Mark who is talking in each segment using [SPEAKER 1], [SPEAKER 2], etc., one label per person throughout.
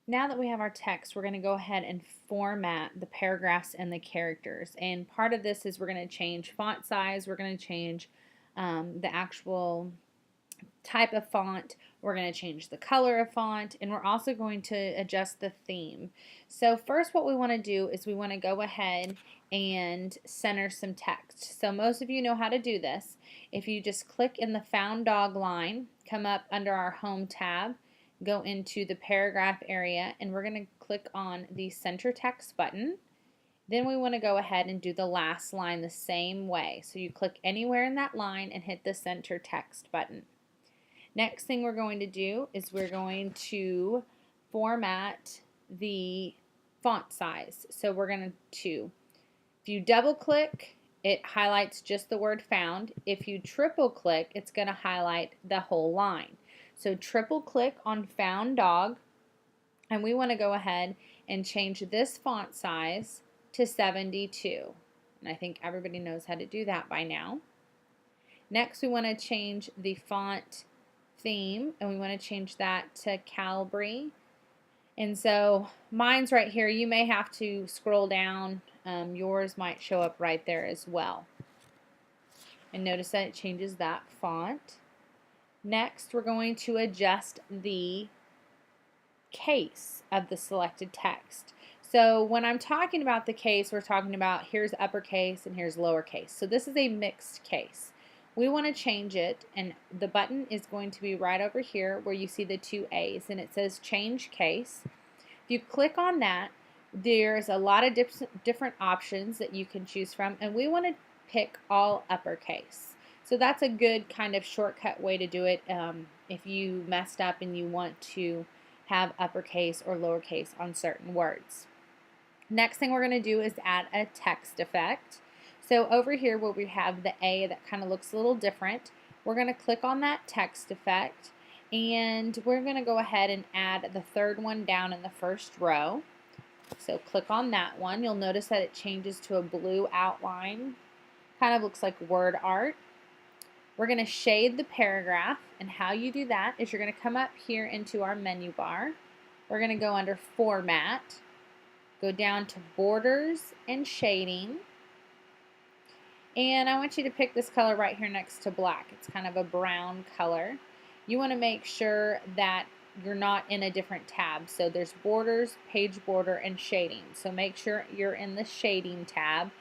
[SPEAKER 1] Now that we have our text, we're going to go ahead and format the paragraphs and the characters. And part of this is we're going to change font size. We're going to change the actual type of font. We're going to change the color of font, and we're also going to adjust the theme. So first what we want to do is we want to go ahead and center some text. So most of you know how to do this. If you just click in the found dog line, come up under our home tab, go into the paragraph area, and we're going to click on the center text button. Then we want to go ahead and do the last line the same way. So you click anywhere in that line and hit the center text button. Next thing we're going to do is we're going to format the font size. So we're going to, if you double click, it highlights just the word found. If you triple click, it's going to highlight the whole line. So triple click on found dog, and we want to go ahead and change this font size to 72. And I think everybody knows how to do that by now. Next, we want to change the font theme, and we want to change that to Calibri. And so mine's right here. You may have to scroll down. Yours might show up right there as well. And notice that it changes that font. Next, we're going to adjust the case of the selected text. So when I'm talking about the case, we're talking about here's uppercase and here's lowercase. So this is a mixed case. We want to change it, and the button is going to be right over here where you see the two A's, and it says change case. If you click on that, there's a lot of different options that you can choose from, and we want to pick all uppercase. So that's a good kind of shortcut way to do it if you messed up and you want to have uppercase or lowercase on certain words. Next thing we're going to do is add a text effect. So over here where we have the A that kind of looks a little different, we're going to click on that text effect, and we're going to go ahead and add the third one down in the first row. So click on that one. You'll notice that it changes to a blue outline. Kind of looks like word art. We're going to shade the paragraph, and how you do that is you're going to come up here into our menu bar. We're going to go under Format, go down to Borders and Shading, and I want you to pick this color right here next to black. It's kind of a brown color. You want to make sure that you're not in a different tab. So there's Borders, Page Border, and Shading. So make sure you're in the Shading tab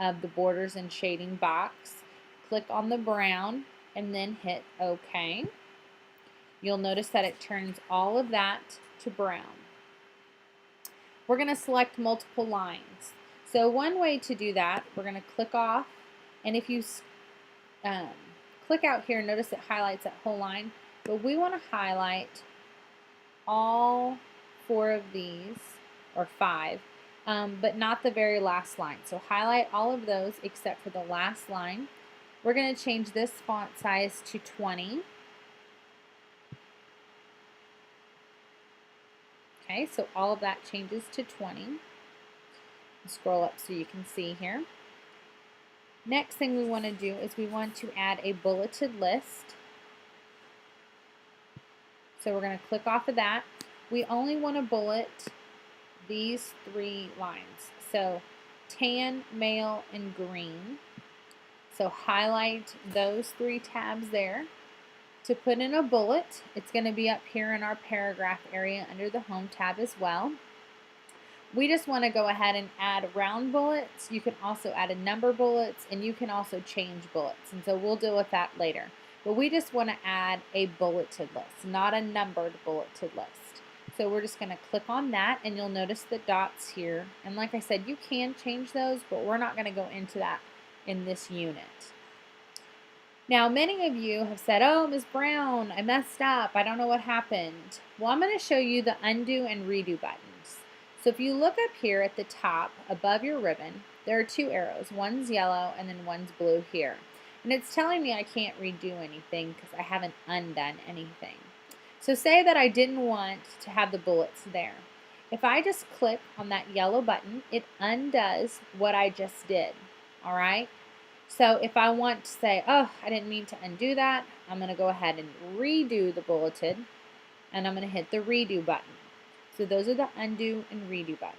[SPEAKER 1] of the Borders and Shading box. Click on the brown and then hit OK. You'll notice that it turns all of that to brown. We're going to select multiple lines. So one way to do that, we're going to click off, and if you click out here, notice it highlights that whole line, but we want to highlight all 4 of these, or 5, but not the very last line. So highlight all of those except for the last line. We're going to change this font size to 20. Okay, so all of that changes to 20. Scroll up so you can see here. Next thing we want to do is we want to add a bulleted list. So we're going to click off of that. We only want to bullet these 3 lines. So tan, male, and green. So highlight those 3 tabs there. To put in a bullet, it's going to be up here in our paragraph area under the home tab as well. We just want to go ahead and add round bullets. You can also add a number bullets, and you can also change bullets. And so we'll deal with that later. But we just want to add a bulleted list, not a numbered bulleted list. So we're just going to click on that, and you'll notice the dots here. And like I said, you can change those, but we're not going to go into that in this unit. Now, many of you have said, oh, Ms. Brown, I messed up. I don't know what happened. Well, I'm going to show you the undo and redo buttons. So if you look up here at the top above your ribbon, there are 2 arrows. One's yellow and then one's blue here. And it's telling me I can't redo anything because I haven't undone anything. So say that I didn't want to have the bullets there. If I just click on that yellow button, it undoes what I just did. All right? So if I want to say, oh, I didn't mean to undo that, I'm going to go ahead and redo the bulleted, and I'm going to hit the redo button. So those are the undo and redo buttons.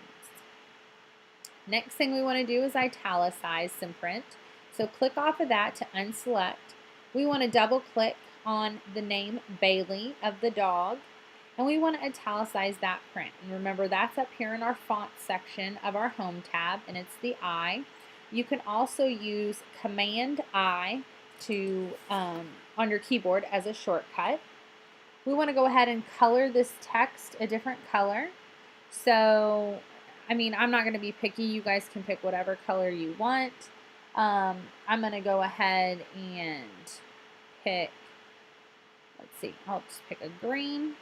[SPEAKER 1] Next thing we want to do is italicize some print. So click off of that to unselect. We want to double click on the name Bailey of the dog, and we want to italicize that print. And remember, that's up here in our font section of our home tab, and it's the I. You can also use Command I to on your keyboard as a shortcut. We want to go ahead and color this text a different color. So, I mean, I'm not going to be picky. You guys can pick whatever color you want. I'm going to go ahead and pick, let's see, I'll just pick a green.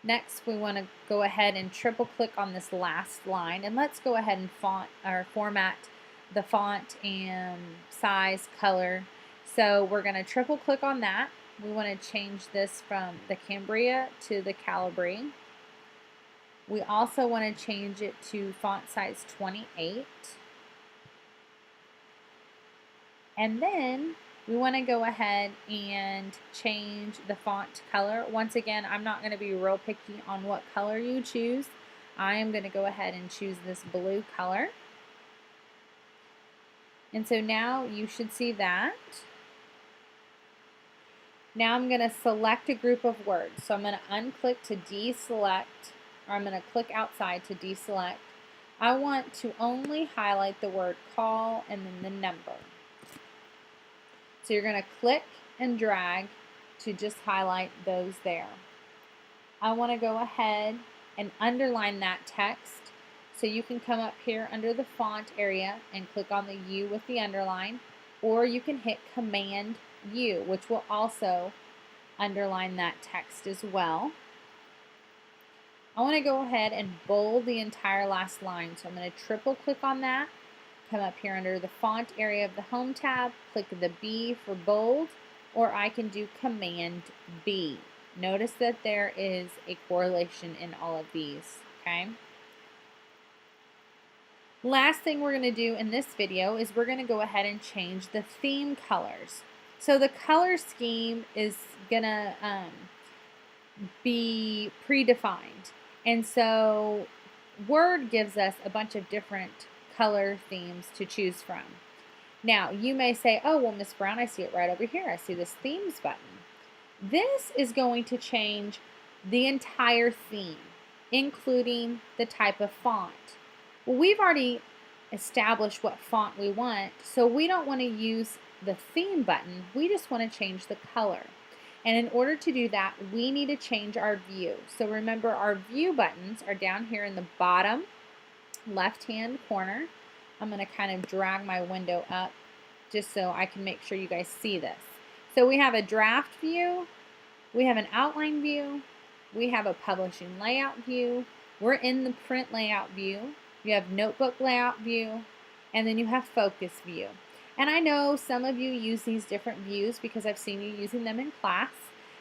[SPEAKER 1] Next, we want to go ahead and triple click on this last line, and let's go ahead and format the font and size, color. So we're going to triple click on that. We want to change this from the Cambria to the Calibri. We also want to change it to font size 28. And then we want to go ahead and change the font color. Once again, I'm not going to be real picky on what color you choose. I am going to go ahead and choose this blue color. And so now you should see that. Now I'm going to select a group of words. So I'm going to unclick to deselect, or I'm going to click outside to deselect. I want to only highlight the word call and then the number. So you're going to click and drag to just highlight those there. I want to go ahead and underline that text. So you can come up here under the font area and click on the U with the underline, or you can hit Command U, which will also underline that text as well. I want to go ahead and bold the entire last line. So I'm going to triple click on that. Come up here under the font area of the home tab, click the B for bold, or I can do Command B. Notice that there is a correlation in all of these, okay? Last thing we're going to do in this video is we're going to go ahead and change the theme colors. So the color scheme is going to be predefined. And so Word gives us a bunch of different color themes to choose from. Now, you may say, oh, well, Miss Brown, I see it right over here. I see this themes button. This is going to change the entire theme, including the type of font. Well, we've already established what font we want, so we don't want to use the theme button. We just want to change the color. And in order to do that, we need to change our view. So remember, our view buttons are down here in the bottom left-hand corner. I'm going to kind of drag my window up just so I can make sure you guys see this. So we have a draft view, we have an outline view, we have a publishing layout view, we're in the print layout view, you have notebook layout view, and then you have focus view. And I know some of you use these different views because I've seen you using them in class,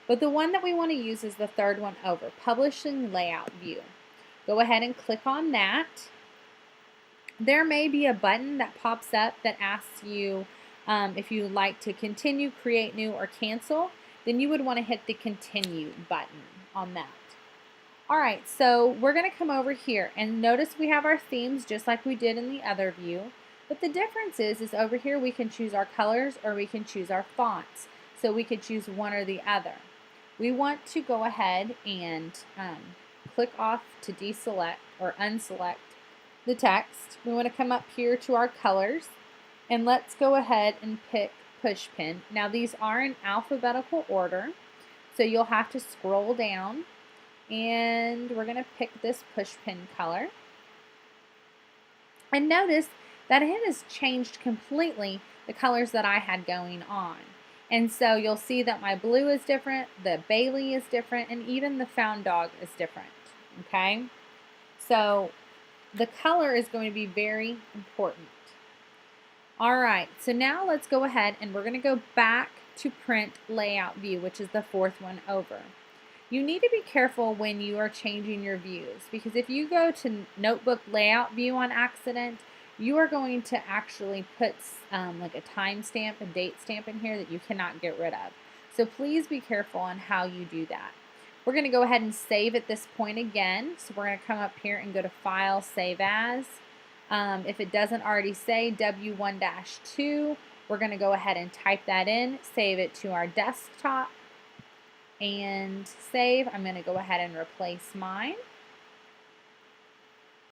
[SPEAKER 1] but the one that we want to use is the third one over, publishing layout view. Go ahead and click on that. There may be a button that pops up that asks you if you would like to continue, create new, or cancel. Then you would want to hit the continue button on that. Alright, so we're going to come over here and notice we have our themes just like we did in the other view. But the difference is over here we can choose our colors or we can choose our fonts. So we could choose one or the other. We want to go ahead and click off to deselect or unselect the text. We want to come up here to our colors and let's go ahead and pick Pushpin. Now these are in alphabetical order, so you'll have to scroll down, and we're going to pick this Pushpin color. And notice that it has changed completely the colors that I had going on. And so you'll see that my blue is different, the Bailey is different, and even the found dog is different. Okay? So the color is going to be very important. Alright, so now let's go ahead and we're going to go back to print layout view, which is the fourth one over. You need to be careful when you are changing your views, because if you go to notebook layout view on accident, you are going to actually put like a timestamp, a date stamp in here that you cannot get rid of. So please be careful on how you do that. We're going to go ahead and save at this point again. So we're going to come up here and go to File, Save As. If it doesn't already say W1-2, we're going to go ahead and type that in, save it to our desktop, and save. I'm going to go ahead and replace mine.